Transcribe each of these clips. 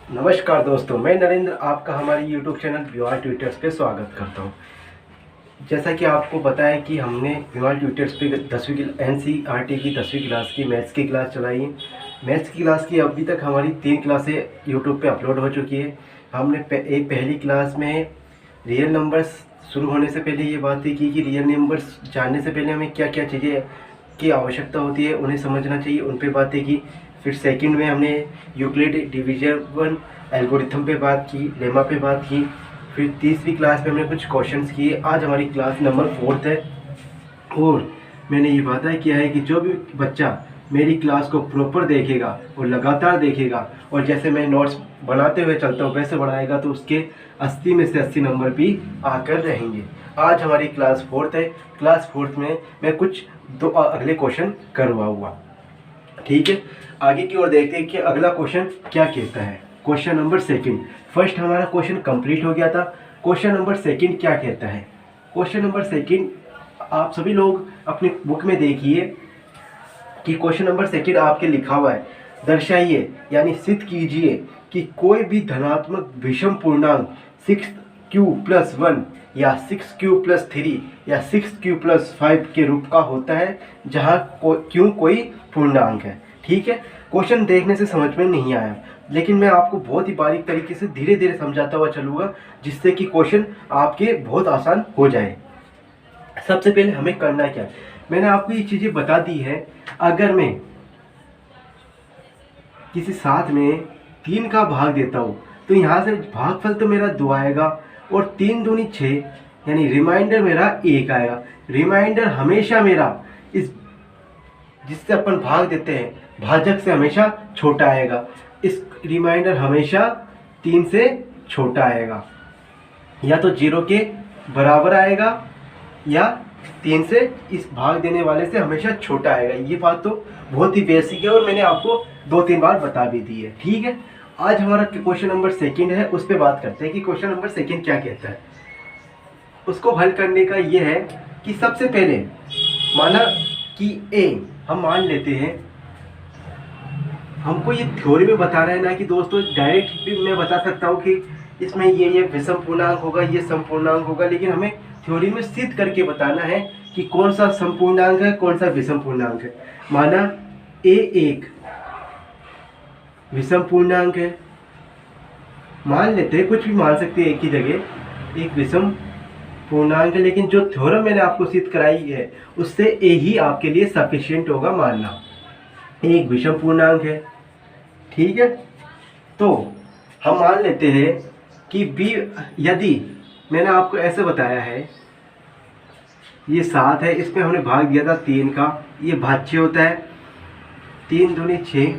नमस्कार दोस्तों, मैं नरेंद्र आपका हमारे YouTube चैनल व्यूअर ट्यूटर्स पे स्वागत करता हूँ। जैसा कि आपको पता है कि हमने व्यूअर ट्यूटर्स पे 10वीं की NCERT की 10वीं क्लास की मैथ्स की क्लास चलाई है। मैथ्स की क्लास की अभी तक हमारी 3 क्लासें YouTube पे अपलोड हो चुकी है। हमने एक पहली क्लास में रियल नंबर्स शुरू होने से पहले ये बातें की कि रियल नंबर्स जानने से पहले हमें क्या क्या चीज़ें की आवश्यकता होती है, उन्हें समझना चाहिए, उन पे बातें की। फिर सेकंड में हमने यूक्लिड डिवीजन एल्गोरिथम पे बात की, लेमा पे बात की। फिर तीसरी क्लास में हमने कुछ क्वेश्चंस किए। आज हमारी क्लास नंबर 4 है और मैंने ये वादा किया है कि जो भी बच्चा मेरी क्लास को प्रॉपर देखेगा और लगातार देखेगा और जैसे मैं नोट्स बनाते हुए चलता हूँ वैसे बनाएगा तो उसके 80 में से 80 नंबर भी आकर रहेंगे। आज हमारी क्लास 4 है। क्लास 4 में मैं कुछ दो अगले क्वेश्चन करवाऊँगा। ठीक है, आगे की ओर देखते हैं कि अगला क्वेश्चन क्या कहता है। Question number second. फर्स्ट हमारा क्वेश्चन कंप्लीट हो गया था। क्वेश्चन नंबर सेकंड क्या कहता है। क्वेश्चन नंबर सेकंड आप सभी लोग अपनी बुक में देखिए कि क्वेश्चन नंबर सेकंड आपके लिखा हुआ है, दर्शाइए यानी सिद्ध कीजिए कि कोई भी धनात्मक विषम पूर्णांक 6q+1 या 6q+3 या 6q+5 के रूप का होता है जहाँ क्यों कोई पूर्णांक है। ठीक है, क्वेश्चन देखने से समझ में नहीं आया, लेकिन मैं आपको बहुत ही बारीक तरीके से धीरे धीरे समझाता हुआ चलूँगा जिससे कि क्वेश्चन आपके बहुत आसान हो जाए। सबसे पहले हमें करना क्या है, मैंने आपको ये चीज़ें बता दी है। अगर मैं किसी साथ में 3 का भाग देता हूँ तो यहाँ से भागफल तो मेरा 2 आएगा और 3 दूनी 6 यानी रिमाइंडर मेरा 1 आएगा। रिमाइंडर हमेशा मेरा इस जिससे अपन भाग देते हैं भाजक से हमेशा छोटा आएगा। इस रिमाइंडर हमेशा 3 से छोटा आएगा, या तो 0 के बराबर आएगा या 3 से इस भाग देने वाले से हमेशा छोटा आएगा। ये बात तो बहुत ही बेसिक है और मैंने आपको 2-3 बार बता भी दी है। ठीक है, आज हमारा क्वेश्चन नंबर सेकंड है, उस पर बात करते हैं कि क्वेश्चन नंबर सेकंड क्या कहता है। उसको हल करने का ये है कि सबसे पहले माना कि ए हम मान लेते हैं, हमको ये थ्योरी में बता रहा है ना कि दोस्तों डायरेक्ट भी मैं बता सकता हूँ कि इसमें ये विषम पूर्णांक होगा, ये समपूर्णांक होगा, लेकिन हमें थ्योरी में सिद्ध करके बताना है कि कौन सा समपूर्णांक है कौन सा विषम पूर्णांक है। माना ए एक विषम पूर्णांक है, मान लेते हैं, कुछ भी मान सकते हैं एक ही जगह, एक विषम पूर्णांक है, लेकिन जो थ्योरम मैंने आपको सिद्ध कराई है उससे ए ही आपके लिए सफिशिएंट होगा मानना एक विषम पूर्णांक है। ठीक है, तो हम मान लेते हैं कि बी, यदि मैंने आपको ऐसे बताया है ये 7 है, इसमें हमने भाग दिया था 3 का, ये भाज्य होता है 3 दूनी 6,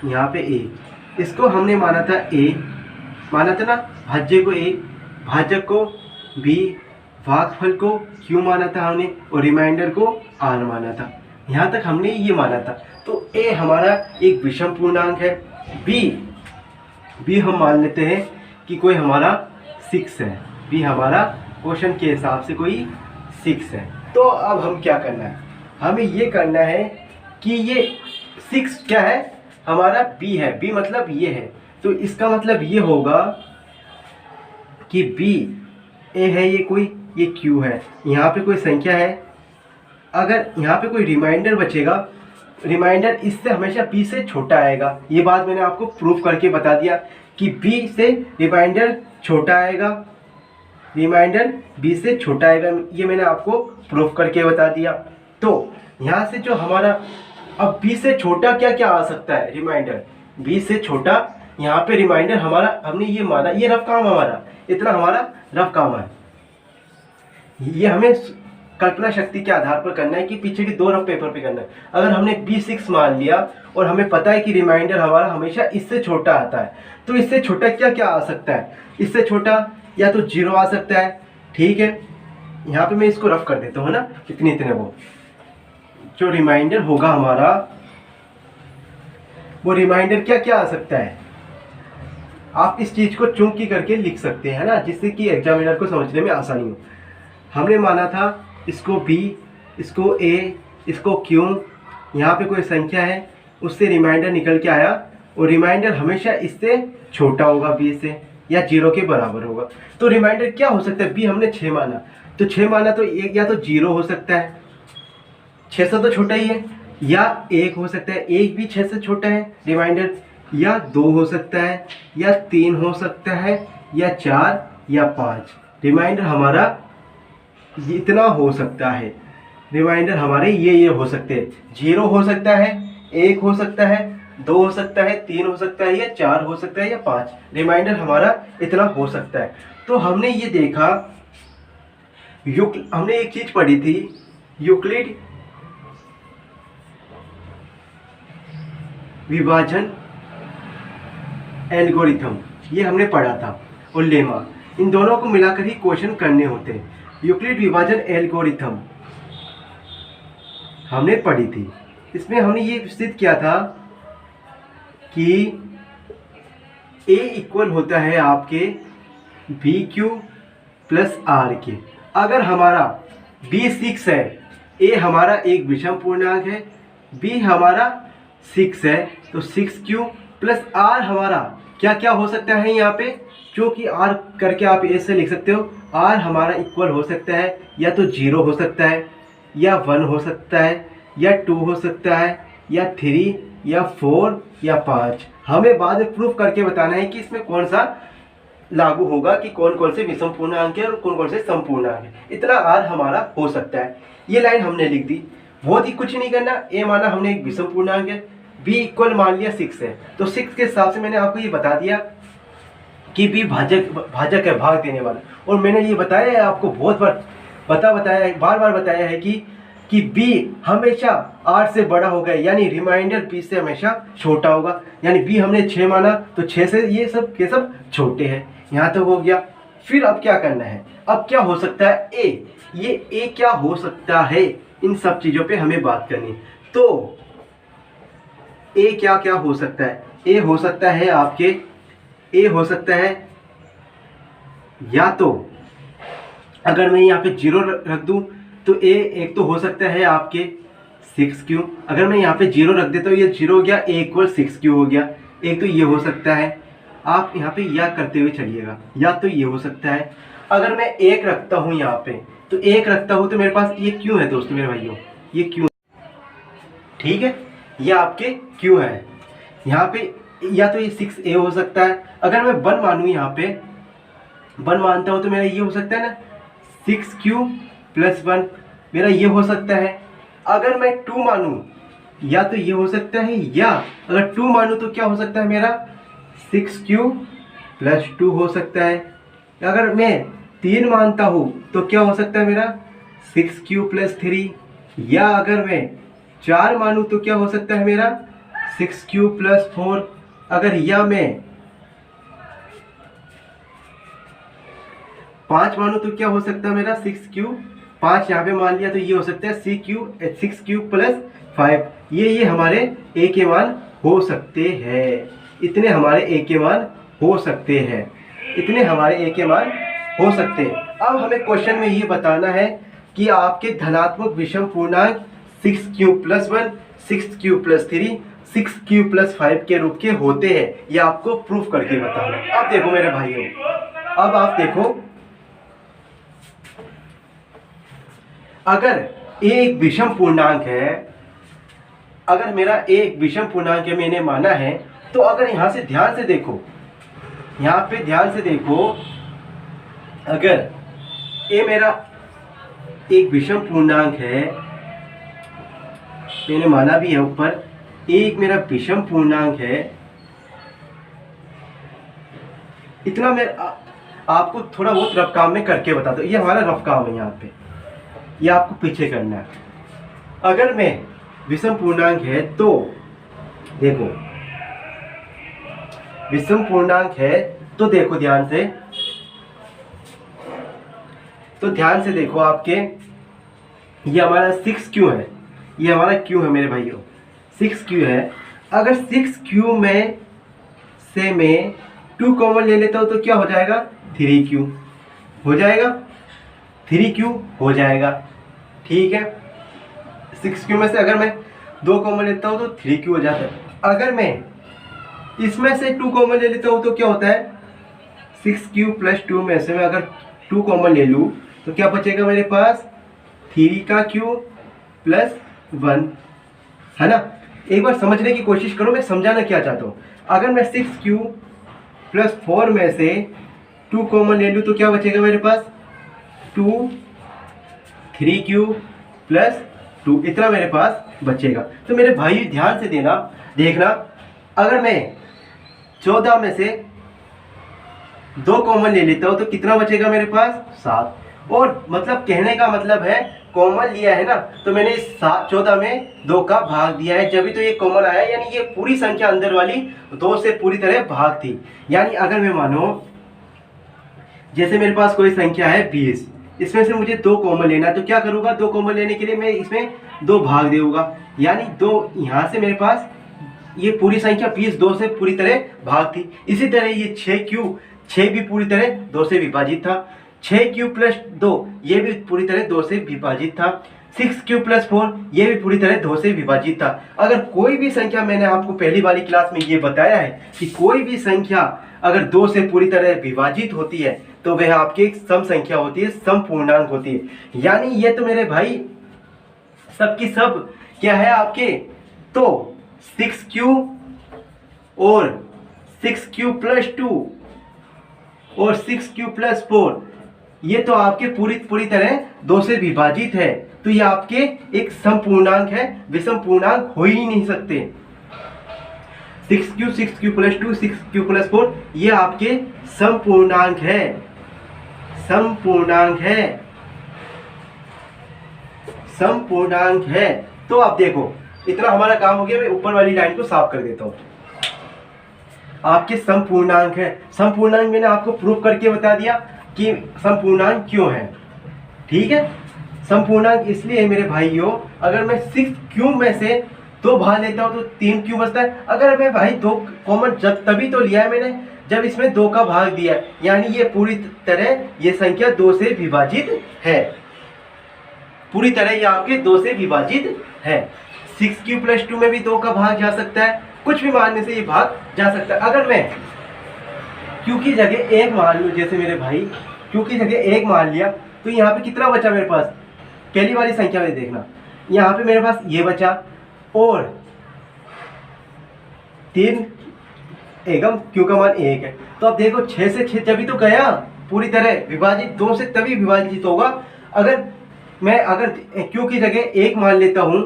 यहाँ पे ए, इसको हमने माना था ए, माना था ना, भाज्य को ए, भाजक को बी, भागफल को क्यू माना था हमने और रिमाइंडर को आर माना था। यहाँ तक हमने ये माना था। तो ए हमारा एक विषम पूर्णांक है। बी हम मान लेते हैं कि कोई हमारा 6 है। बी हमारा क्वेश्चन के हिसाब से कोई 6 है। तो अब हम क्या करना है, हमें ये करना है कि ये 6 क्या है, हमारा बी है। बी मतलब ये है, तो इसका मतलब ये होगा कि बी ए है, ये कोई, ये क्यू है, यहाँ पे कोई संख्या है। अगर यहाँ पे कोई रिमाइंडर बचेगा, रिमाइंडर इससे हमेशा बी से छोटा आएगा। ये बात मैंने आपको प्रूफ करके बता दिया कि बी से रिमाइंडर छोटा आएगा, रिमाइंडर बी से छोटा आएगा, ये मैंने आपको प्रूफ करके बता दिया। तो यहाँ से जो हमारा अब बी से छोटा क्या क्या आ सकता है, रिमाइंडर बी से छोटा, यहाँ पे रिमाइंडर हमारा हमने ये माना, ये रफ काम हमारा, इतना हमारा रफ काम है। ये हमें कल्पना शक्ति के आधार पर करना है कि पीछे की 2 रफ पेपर पे करना है। अगर हमने B6 मान लिया और हमें पता है कि रिमाइंडर हमारा हमेशा इससे छोटा आता है, तो इससे छोटा क्या क्या आ सकता है, इससे छोटा या तो 0 आ सकता है। ठीक है, यहाँ पे मैं इसको रफ कर देता हूँ ना, इतने वो जो रिमाइंडर होगा हमारा, वो रिमाइंडर क्या क्या आ सकता है, आप इस चीज को चुंकी करके लिख सकते हैं ना, जिससे कि एग्जामिनर को समझने में आसानी हो। हमने माना था इसको बी, इसको ए, इसको क्यू, यहाँ पे कोई संख्या है, उससे रिमाइंडर निकल के आया और रिमाइंडर हमेशा इससे छोटा होगा बी से, या 0 के बराबर होगा। तो रिमाइंडर क्या हो सकता है, बी हमने 6 माना, तो 6 माना तो एक या तो 0 हो सकता है, 6 से तो छोटा ही है, या 1 हो सकता है, 1 भी 6 से छोटा है रिमाइंडर, या 2 हो सकता है, या 3 हो सकता है, या 4 या 5। रिमाइंडर हमारा इतना हो सकता है, रिमाइंडर हमारे ये हो सकते हैं, 0 हो सकता है, 1 हो सकता है, 2 हो सकता है, 3 हो सकता है, या 4 हो सकता है, या 5। रिमाइंडर हमारा इतना हो सकता है। तो हमने ये देखा, हमने एक चीज पढ़ी थी, यूक्लिड विभाजन एल्गोरिथम, ये हमने पढ़ा था, और लेमा, इन दोनों को मिलाकर ही क्वेश्चन करने होते हैं। यूक्लिड विभाजन एल्गोरिथम हमने पढ़ी थी, इसमें हमने ये सिद्ध किया था कि A इक्वल होता है आपके बी क्यू प्लस आर के। अगर हमारा B 6 है, A हमारा एक विषम पूर्णांक है, B हमारा 6 है, तो 6Q प्लस R हमारा क्या क्या हो सकता है यहाँ पे, जो कि R करके आप ऐसे लिख सकते हो, R हमारा इक्वल हो सकता है या तो 0 हो सकता है, या 1 हो सकता है, या 2 हो सकता है, या 3, या 4, या 5। हमें बाद में प्रूफ करके बताना है कि इसमें कौन सा लागू होगा, कि कौन कौन से विषम पूर्णांक है और कौन कौन से समपूर्णांक है। इतना R हमारा हो सकता है। ये लाइन हमने लिख दी, बहुत ही कुछ नहीं करना। A माना हमने एक विषम पूर्णांक है, B इक्वल मान लिया 6 है, तो 6 के हिसाब से मैंने आपको ये बता दिया कि B भाजक है, भाग देने वाला। और मैंने ये बताया है आपको, बहुत बार बार बार बताया है कि B हमेशा R से बड़ा होगा, यानी रिमाइंडर B से हमेशा छोटा होगा। यानी B हमने 6 माना, तो 6 से ये सब के सब छोटे हैं। यहाँ तक हो गया। फिर अब क्या करना है, अब क्या हो सकता है A, ये A क्या हो सकता है, इन सब चीज़ों पे हमें बात करनी। तो A क्या क्या हो सकता है, A हो सकता है आपके, A हो सकता है या तो, अगर मैं यहाँ पे 0 रख दूँ तो A एक तो हो सकता है आपके 6Q। अगर मैं यहाँ पे 0 रख देता हूँ, ये 0 हो गया, A इक्वल 6Q हो गया। एक तो ये हो सकता है, आप यहाँ पे या करते हुए चलिएगा, या तो ये हो सकता है। अगर मैं 1 रखता हूँ यहाँ पे, तो 1 रखता हूँ तो मेरे पास ये Q है दोस्तों, मेरे भाइयों, ये Q, ठीक है, ये आपके Q है यहाँ पे। या तो ये 6A हो सकता है। अगर मैं 1 मानूँ, यहाँ पे 1 मानता हूँ तो मेरा ये हो सकता है ना 6Q प्लस 1, मेरा ये हो सकता है। अगर मैं 2 मानूँ, या तो ये हो सकता है, या अगर 2 मानूँ तो क्या हो सकता है मेरा 6Q प्लस 2 हो सकता है। अगर मैं 3 मानता हूँ तो क्या हो सकता है मेरा 6Q प्लस 3, या अगर मैं 4 मानूँ तो क्या हो सकता है मेरा 6Q प्लस 4। अगर या मैं 5 मानूँ तो क्या हो सकता है मेरा 6Q, 5 यहाँ पे मान लिया तो ये हो सकता है 6Q प्लस 5। ये हमारे A के मान हो सकते हैं, इतने हमारे A के मान हो सकते हैं, इतने हमारे A के मान हो सकते हैं। अब हमें क्वेश्चन में ये बताना है कि आपके धनात्मक विषम पूर्णांक 6Q plus 1, 6Q plus 3, 6Q plus 5 के रूप के होते हैं। ये आपको प्रूफ करके बताना है। अब देखो मेरे भाइयों, अब आप देखो, अगर A एक विषम पूर्णांक है, अगर मेरा A एक विषम पूर्णांक है, मैंने माना है, तो अगर यहां से ध्यान से देखो, यहाँ पे ध्यान से देखो, अगर A मेरा एक विषम पूर्णांक है, मैंने माना भी है ऊपर, A एक मेरा विषम पूर्णांक है, इतना मैं आपको थोड़ा बहुत रफ काम में करके बताता हूँ। ये हमारा रफ काम है, यहाँ पे ये आपको पीछे करना है। अगर मैं विषम पूर्णांक है तो देखो, विषम पूर्णांक है तो देखो ध्यान से, तो ध्यान से देखो आपके, ये हमारा 6Q है, ये हमारा Q है मेरे भाइयों, 6Q है। अगर 6Q में से मैं 2 कॉमन ले लेता हूँ तो क्या हो जाएगा 3Q हो जाएगा, 3Q हो जाएगा, ठीक है। 6Q में से अगर मैं 2 कॉमन लेता हूँ तो 3Q हो जाता है। अगर मैं इसमें से 2 कॉमन ले लेता हूँ तो क्या होता है 6 प्लस 2 में से मैं अगर 2 कॉमन ले लूँ तो क्या बचेगा मेरे पास 3 का क्यूब प्लस 1, है ना। एक बार समझने की कोशिश करो मैं समझाना क्या चाहता हूँ। अगर मैं 6 प्लस 4 में से 2 कॉमन ले लूँ तो क्या बचेगा मेरे पास 2, 3 प्लस 2, इतना मेरे पास बचेगा। तो मेरे भाई ध्यान से देखना, अगर मैं 14 में से 2 कॉमन ले लेता हूँ तो कितना बचेगा मेरे पास 7। और मतलब कहने का मतलब है कॉमन लिया है ना, तो मैंने इस 14 में 2 का भाग दिया है, जब भी तो ये कॉमन आया, यानी ये पूरी संख्या अंदर वाली 2 से पूरी तरह भाग थी। यानी अगर मैं मानो जैसे मेरे पास कोई संख्या है 20, इसमें से मुझे 2 कॉमन लेना है, तो क्या करूँगा 2 कॉमन लेने के लिए मैं इसमें 2 भाग दूंगा, यानी 2 यहाँ से मेरे पास ये पूरी संख्या 20 2 से पूरी तरह भाग थी। इसी तरह ये 6 भी पूरी तरह 2 से विभाजित था, 6 प्लस 2 ये भी पूरी तरह 2 से विभाजित था, 6 प्लस 4 ये भी पूरी तरह 2 से विभाजित था। अगर कोई भी संख्या, मैंने आपको पहली वाली क्लास में ये बताया है कि कोई भी संख्या अगर 2 से पूरी तरह विभाजित होती है तो वह आपकी एक सम संख्या होती है, सम पूर्णांक होती है। यानी ये तो मेरे भाई सबकी सब क्या है आपके, तो 6 और 6 प्लस 2 और 6 प्लस 4 ये तो आपके पूरी तरह 2 से विभाजित है, तो ये आपके एक सम पूर्णांक है, विषम पूर्णांक हो ही नहीं सकते। 6 प्लस 2 6 प्लस 4 ये आपके सम पूर्णांक है, सम पूर्णांक है, सम पूर्णांक है। तो आप देखो इतना हमारा काम हो गया, मैं ऊपर वाली लाइन को साफ कर देता हूँ। आपके सम पूर्णांक है, सम पूर्णांक मैंने आपको प्रूफ करके बता दिया कि सम पूर्णांक क्यों है, ठीक है। सम पूर्णांक इसलिए है मेरे भाइयों, अगर मैं 6 में से 2 भाग लेता हूँ तो 3 बचता है। अगर मैं भाई 2 कॉमन जब तभी तो लिया है मैंने जब इसमें 2 का भाग दिया है, यानी ये पूरी तरह ये संख्या 2 से विभाजित है, पूरी तरह ये आपके 2 से विभाजित है। 6 प्लस 2 में भी 2 का भाग जा सकता है, कुछ भी मानने से ये भाग जा सकता है। अगर मैं क्यू की जगह 1 मान लूँ, जैसे मेरे भाई क्यू की जगह 1 मान लिया, तो यहाँ पे कितना बचा मेरे पास, पहली वाली संख्या में देखना, यहाँ पे मेरे पास ये बचा और 3 एकम क्यू का मान 1 है। तो अब देखो 6 से 6 तभी तो गया पूरी तरह विभाजित, 2 से तभी विभाजित होगा। अगर मैं क्यू की जगह 1 मान लेता हूँ,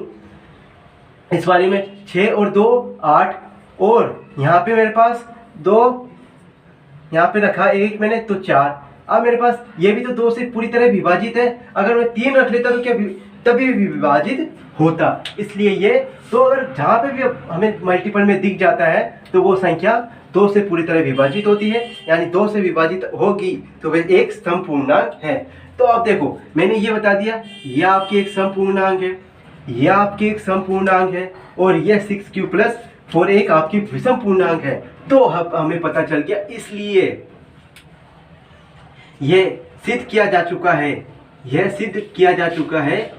इस वाली में 6 और 2 8, और यहाँ पे मेरे पास 2 यहाँ पे रखा 1 मैंने तो 4। अब मेरे पास ये भी तो 2 से पूरी तरह विभाजित है, अगर मैं 3 रख लेता तो क्या तभी विभाजित होता। इसलिए ये तो अगर जहाँ पे भी हमें मल्टीपल में दिख जाता है तो वो संख्या 2 से पूरी तरह विभाजित होती है, यानी 2 से विभाजित होगी तो वह एक सम पूर्णांक है। तो अब देखो मैंने ये बता दिया, यह आपकी एक सम पूर्णांक है, यह आपकी एक सम पूर्णांक है, और यह 6 प्लस 4 एक आपकी विषम पूर्णांक है। तो अब हमें पता चल गया, इसलिए यह सिद्ध किया जा चुका है, यह सिद्ध किया जा चुका है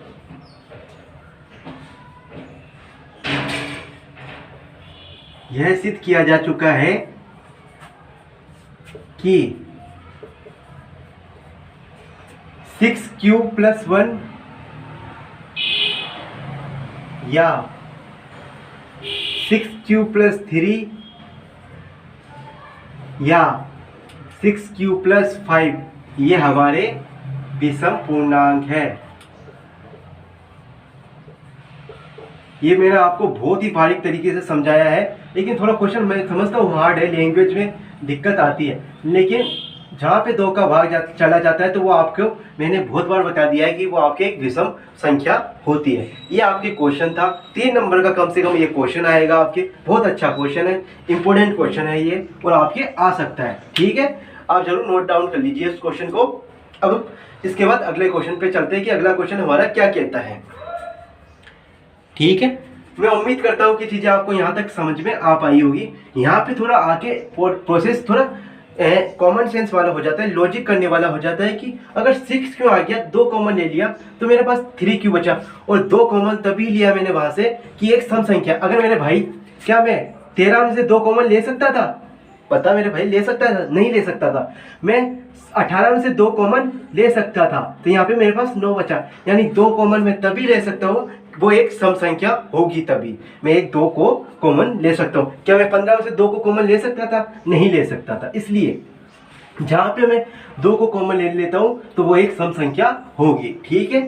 यह सिद्ध किया जा चुका है कि 6 प्लस 1 या 6 प्लस 3 या 6 प्लस 5 ये हमारे विषम पूर्णांक है। ये मैंने आपको बहुत ही बारीक तरीके से समझाया है, लेकिन थोड़ा क्वेश्चन मैं समझता हूँ हार्ड है, लैंग्वेज में दिक्कत आती है, लेकिन जहाँ पे 2 का भाग चला जाता है तो वो आपको मैंने बहुत बार बता दिया है कि वो आपके एक विषम संख्या होती है। ये आपके क्वेश्चन था, 3 नंबर का कम से कम ये क्वेश्चन आएगा आपके, बहुत अच्छा क्वेश्चन है, इंपॉर्टेंट क्वेश्चन है ये, और आपके आ सकता है, ठीक है। आप जरूर नोट डाउन कर लीजिए इस क्वेश्चन को। अब इसके बाद अगले क्वेश्चन पे चलते हैं कि अगला क्वेश्चन हमारा क्या कहता है, ठीक है। मैं उम्मीद करता हूँ कि चीज़ें आपको यहाँ तक समझ में आ पाई होगी। यहाँ पे थोड़ा आके प्रोसेस थोड़ा कॉमन सेंस वाला हो जाता है, लॉजिक करने वाला हो जाता है कि अगर 6 क्यों आ गया, 2 कॉमन ले लिया तो मेरे पास 3 क्यों बचा, और 2 कॉमन तभी लिया मैंने वहाँ से कि एक सम संख्या, अगर मेरे भाई क्या मैं 13 में से 2 कॉमन ले सकता था? पता मेरे भाई, ले सकता था? नहीं ले सकता था। मैं 18 में से 2 कॉमन ले सकता था, तो यहाँ पे मेरे पास 9 बचा। यानी 2 कॉमन मैं तभी ले सकता हूँ, वो एक सम संख्या होगी तभी मैं एक 2 को कॉमन ले सकता हूँ। क्या मैं 15 में से 2 को कॉमन ले सकता था? नहीं ले सकता था। इसलिए जहाँ पे मैं 2 को कॉमन ले लेता हूँ तो वो एक सम संख्या होगी। ठीक है,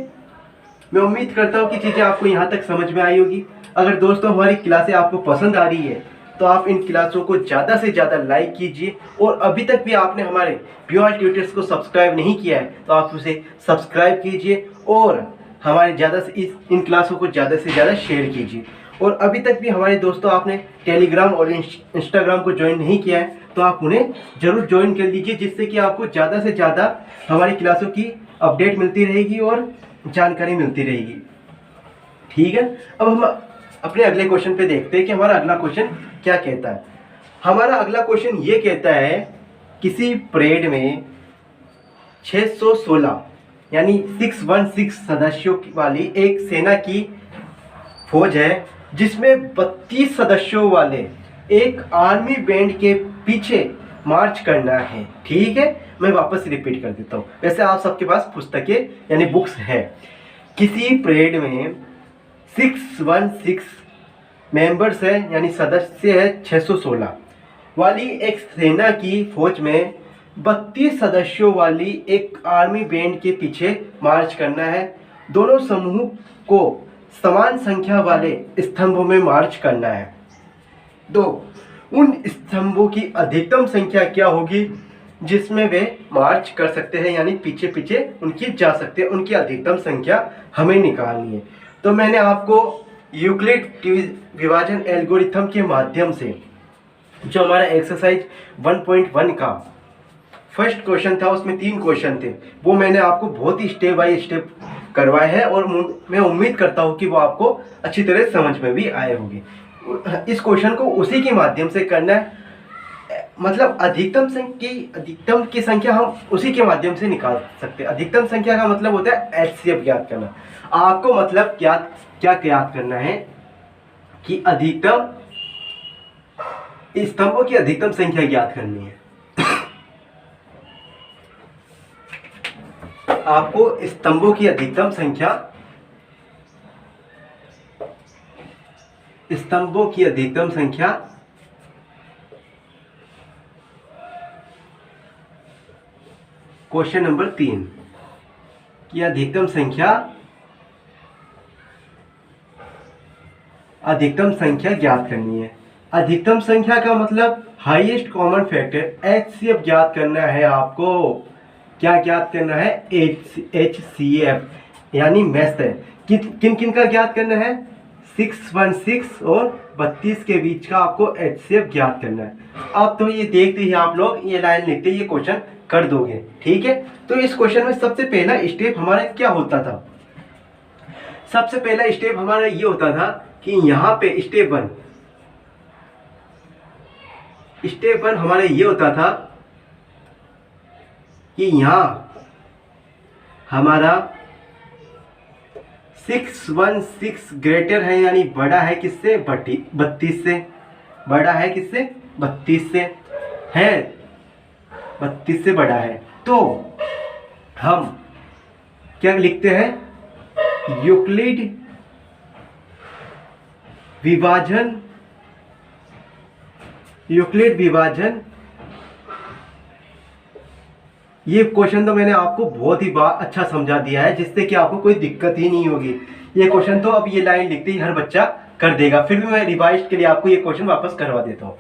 मैं उम्मीद करता हूँ कि चीज़ें आपको यहाँ तक समझ में आई होगी। अगर दोस्तों हमारी क्लासें आपको पसंद आ रही है तो आप इन क्लासों को ज़्यादा से ज़्यादा लाइक कीजिए, और अभी तक भी आपने हमारे प्योर ट्यूटर्स को सब्सक्राइब नहीं किया है तो आप उसे सब्सक्राइब कीजिए, और हमारे ज़्यादा से इन क्लासों को ज़्यादा से ज़्यादा शेयर कीजिए। और अभी तक भी हमारे दोस्तों आपने टेलीग्राम और इंस्टाग्राम को ज्वाइन नहीं किया है तो आप उन्हें ज़रूर ज्वाइन कर लीजिए, जिससे कि आपको ज़्यादा से ज़्यादा हमारी क्लासों की अपडेट मिलती रहेगी और जानकारी मिलती रहेगी। ठीक है, अब हम अपने अगले क्वेश्चन पे देखते हैं कि हमारा अगला क्वेश्चन क्या कहता है। हमारा अगला क्वेश्चन ये कहता है, किसी परेड में 616 यानी 616 सदस्यों वाली एक सेना की फौज है, जिसमें 32 सदस्यों वाले एक आर्मी बैंड के पीछे मार्च करना है। ठीक है, मैं वापस रिपीट कर देता हूँ, वैसे आप सबके पास पुस्तकें यानी बुक्स है। किसी परेड में 616 मेंबर्स है यानी सदस्य है 616 वाली एक सेना की फौज में 32 सदस्यों वाली एक आर्मी बैंड के पीछे मार्च करना है। दोनों समूह को समान संख्या वाले स्तंभों में मार्च करना है। दो, उन स्तंभों की अधिकतम संख्या क्या होगी जिसमें वे मार्च कर सकते हैं, यानी पीछे पीछे उनकी जा सकते हैं, उनकी अधिकतम संख्या हमें निकालनी है। तो मैंने आपको यूक्लिड विभाजन एल्गोरिथम के माध्यम से जो हमारा एक्सरसाइज 1.1 का फर्स्ट क्वेश्चन था, उसमें 3 क्वेश्चन थे, वो मैंने आपको बहुत ही स्टेप बाय स्टेप करवाए हैं, और मैं उम्मीद करता हूँ कि वो आपको अच्छी तरह समझ में भी आए होंगे। इस क्वेश्चन को उसी के माध्यम से करना है, मतलब अधिकतम की संख्या हम उसी के माध्यम से निकाल सकते हैं। अधिकतम संख्या का मतलब होता है एचसीएफ ज्ञात करना। आपको मतलब क्या ज्ञात करना है कि अधिकतम स्तंभों की अधिकतम संख्या ज्ञात करनी है। आपको स्तंभों की अधिकतम संख्या क्वेश्चन नंबर 3 की अधिकतम संख्या ज्ञात करनी है। अधिकतम संख्या का मतलब हाईएस्ट कॉमन फैक्टर एचसीएफ ज्ञात करना है। आपको क्या ज्ञात करना है? एचसीएफ यानी मेस्ट है। किन किन का ज्ञात करना है? 616 और 32 के बीच का आपको एचसीएफ ज्ञात करना है। अब तो ये देखते ही आप लोग ये लाइन लिखते ये क्वेश्चन कर दोगे। ठीक है, तो इस क्वेश्चन में सबसे पहला स्टेप हमारा क्या होता था? सबसे पहला स्टेप हमारा ये होता था कि यहाँ पे स्टेप वन हमारा ये होता था कि यहाँ हमारा 616 ग्रेटर है, यानी बड़ा है किससे? 32 से। बड़ा है किससे? 32 से है, 32 से बड़ा है। तो हम क्या लिखते हैं? यूक्लिड विभाजन। ये क्वेश्चन तो मैंने आपको बहुत ही अच्छा समझा दिया है, जिससे कि आपको कोई दिक्कत ही नहीं होगी। ये क्वेश्चन तो अब ये लाइन लिखते ही हर बच्चा कर देगा। फिर भी मैं रिवाइज के लिए आपको ये क्वेश्चन वापस करवा देता हूँ।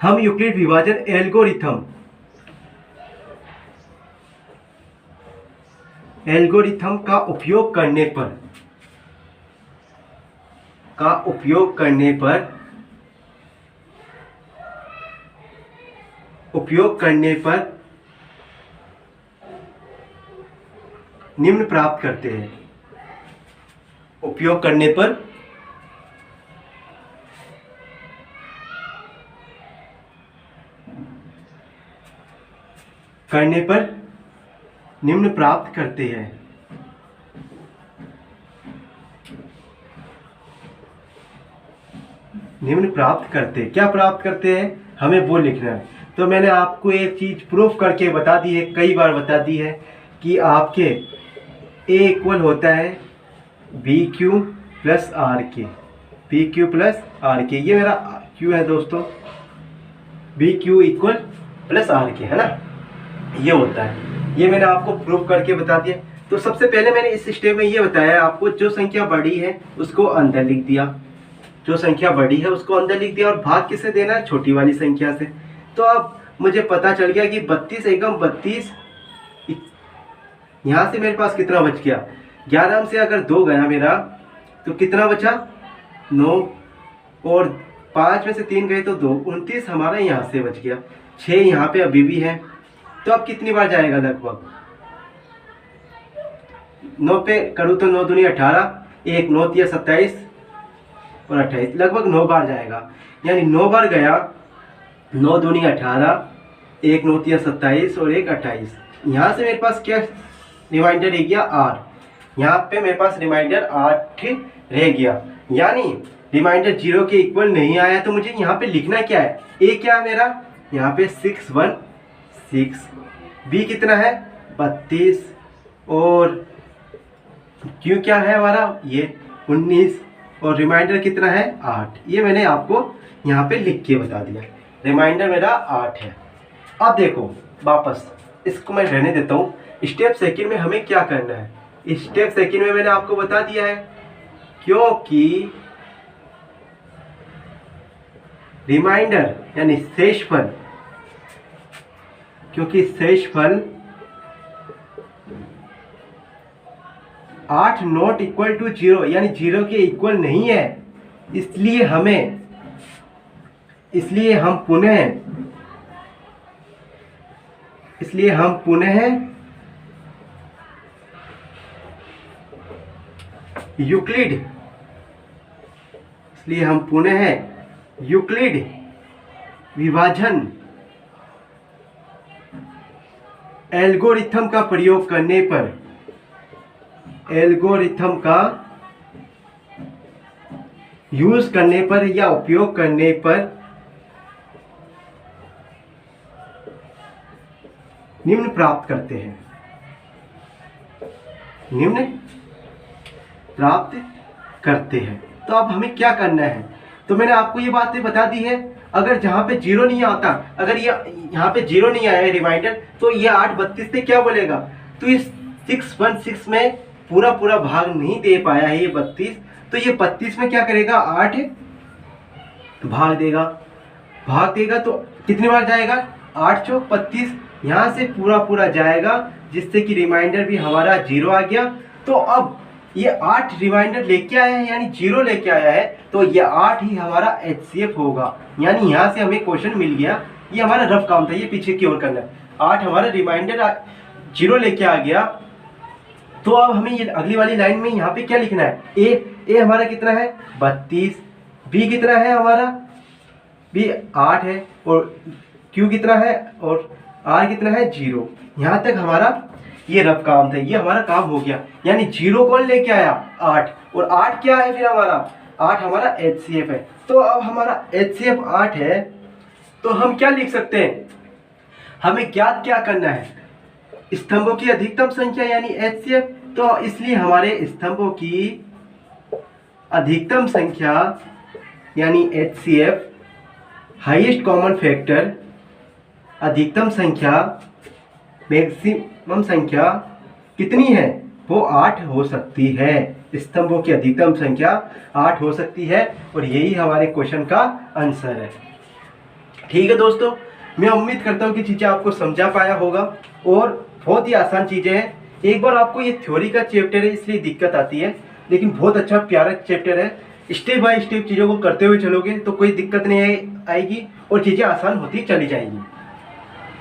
हम यूक्लिड विभाजन एल्गोरिथम का उपयोग करने पर निम्न प्राप्त करते हैं। उपयोग करने पर निम्न प्राप्त करते हैं। निम्न प्राप्त करते, क्या प्राप्त करते हैं, हमें वो लिखना है। तो मैंने आपको एक चीज़ प्रूफ करके बता दी है, कई बार बता दी है कि आपके ए इक्वल होता है B Q plus R K, B Q plus R K, ये मेरा क्यू है दोस्तों, B Q equal plus R K, है ना, ये होता है। ये मैंने आपको प्रूफ करके बता दिया। तो सबसे पहले मैंने इस स्टेप में ये बताया आपको, जो संख्या बड़ी है उसको अंदर लिख दिया, जो संख्या बड़ी है उसको अंदर लिख दिया, और भाग किससे देना है, छोटी वाली संख्या से। तो अब मुझे पता चल गया कि 32 एकम 32, यहाँ से मेरे पास कितना बच गया, 11 से अगर 2 गया मेरा तो कितना बचा, 9, और 5 में से 3 गए तो 2, 29 हमारा यहाँ से बच गया। 6 यहाँ पे अभी भी है, तो अब कितनी बार जाएगा, लगभग 9 पे करूँ तो 9 दूनी 18, 1 9 तिया 27 और 28, लगभग 9 बार जाएगा, यानी 9 बार गया, 9 दूनी 18, 1 9 तिया 27 और 1 28। यहाँ से मेरे पास क्या रिमाइंडर रह गया, 8, यहाँ पे मेरे पास रिमाइंडर 8 रह गया, यानी रिमाइंडर 0 के इक्वल नहीं आया। तो मुझे यहाँ पे लिखना क्या है, ए क्या है मेरा, यहाँ पे 616, बी कितना है 32, और क्यू क्या है हमारा ये 19, और रिमाइंडर कितना है 8। ये मैंने आपको यहाँ पे लिख के बता दिया, रिमाइंडर मेरा 8 है। अब देखो वापस इसको मैं रहने देता हूँ। स्टेप सेकंड में हमें क्या करना है, स्टेप सेकंड में मैंने आपको बता दिया है, क्योंकि रिमाइंडर यानी शेषफल, क्योंकि शेषफल 8 नॉट इक्वल टू 0 यानी 0 के इक्वल नहीं है, इसलिए हम पुनः यूक्लिड विभाजन एल्गोरिथम का प्रयोग करने पर, एल्गोरिथम का यूज करने पर या उपयोग करने पर निम्न प्राप्त करते हैं, निम्न प्राप्त करते हैं। तो अब हमें क्या करना है, तो मैंने आपको ये बातें बता दी है। अगर जहां पे 0 नहीं आता, अगर ये यहाँ पे 0 नहीं आया है रिमाइंडर, तो ये 8 32 से क्या बोलेगा, तो इस 616 में पूरा भाग नहीं दे पाया है ये 32, तो ये 32 में क्या करेगा, 8 भाग देगा तो कितनी बार जाएगा, 8 चौक 32, यहाँ से पूरा जाएगा, जिससे कि रिमाइंडर भी हमारा 0 आ गया। तो अब ये 8 रिमाइंडर लेके आया है, यानी 0 लेके आया है, तो ये 8 ही हमारा HCF होगा, यानी यहाँ से हमें क्वेश्चन मिल गया। ये हमारा रफ काम था, ये पीछे की ओर करना है। 8 हमारा रिमाइंडर 0 लेके आ गया, तो अब हमें ये अगली वाली लाइन में यहाँ पे क्या लिखना है, ए हमारा कितना है 32, बी कितना है हमारा, बी 8 है, और क्यू कितना है, और आर कितना है 0। यहाँ तक हमारा ये रफ काम था, ये हमारा काम हो गया, यानी 0 कौन लेके आया 8, और 8 क्या है फिर हमारा, 8 हमारा HCF है। तो अब हमारा HCF 8 है, तो हम क्या लिख सकते हैं, हमें ज्ञात क्या करना है, स्तंभों की अधिकतम संख्या यानी HCF। तो इसलिए हमारे स्तंभों की अधिकतम संख्या यानी HCF, हाईएस्ट कॉमन फैक्टर, अधिकतम संख्या, मैक्सिमम संख्या कितनी है, वो 8 हो सकती है। स्तंभों की अधिकतम संख्या 8 हो सकती है, और यही हमारे क्वेश्चन का आंसर है। ठीक है दोस्तों, मैं उम्मीद करता हूँ कि चीज़ें आपको समझा पाया होगा, और बहुत ही आसान चीज़ें हैं। एक बार आपको ये थ्योरी का चैप्टर है इसलिए दिक्कत आती है, लेकिन बहुत अच्छा प्यारा चैप्टर है। स्टेप बाय स्टेप चीज़ों को करते हुए चलोगे तो कोई दिक्कत नहीं आएगी, और चीज़ें आसान होती चली जाएंगी।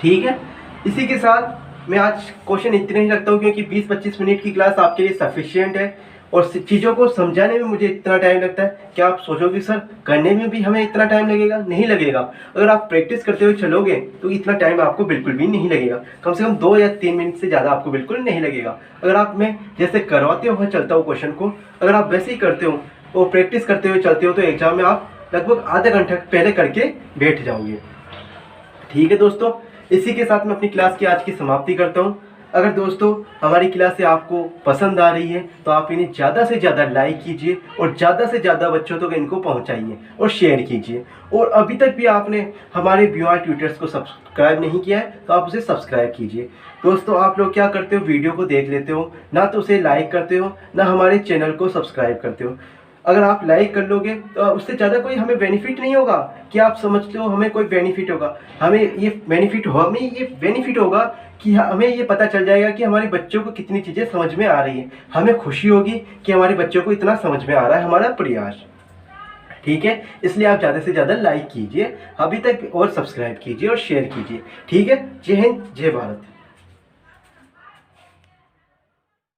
ठीक है, इसी के साथ मैं आज क्वेश्चन इतने ही रखता हूँ, क्योंकि 20-25 मिनट की क्लास आपके लिए सफिशिएंट है, और चीज़ों को समझाने में मुझे इतना टाइम लगता है। क्या आप सोचोगे सर करने में भी हमें इतना टाइम लगेगा? नहीं लगेगा। अगर आप प्रैक्टिस करते हुए चलोगे तो इतना टाइम आपको बिल्कुल भी नहीं लगेगा, कम से कम 2 या 3 मिनट से ज़्यादा आपको बिल्कुल नहीं लगेगा। अगर आप मैं जैसे करवाते हुए चलता हूँ क्वेश्चन को, अगर आप वैसे ही करते हो और प्रैक्टिस करते हुए चलते हो, तो एग्जाम में आप लगभग आधा घंटा पहले करके बैठ जाओगे। ठीक है दोस्तों, इसी के साथ मैं अपनी क्लास की आज की समाप्ति करता हूँ। अगर दोस्तों हमारी क्लासें आपको पसंद आ रही है तो आप इन्हें ज़्यादा से ज़्यादा लाइक कीजिए और ज़्यादा से ज़्यादा बच्चों तक इनको पहुँचाइए और शेयर कीजिए। और अभी तक भी आपने हमारे BYR ट्यूटर्स को सब्सक्राइब नहीं किया है तो आप उसे सब्सक्राइब कीजिए। दोस्तों आप लोग क्या करते हो, वीडियो को देख लेते हो, ना तो उसे लाइक करते हो ना हमारे चैनल को सब्सक्राइब करते हो। अगर आप लाइक कर लोगे तो उससे ज़्यादा कोई हमें बेनिफिट नहीं होगा कि आप समझते हो हमें कोई बेनिफिट होगा। हमें ये बेनिफिट होगा कि हमें ये पता चल जाएगा कि हमारे बच्चों को कितनी चीज़ें समझ में आ रही हैं। हमें खुशी होगी कि हमारे बच्चों को इतना समझ में आ रहा है हमारा प्रयास। ठीक है, इसलिए आप ज़्यादा से ज़्यादा लाइक कीजिए अभी तक और सब्सक्राइब कीजिए और शेयर कीजिए। ठीक है, जय हिंद, जय भारत।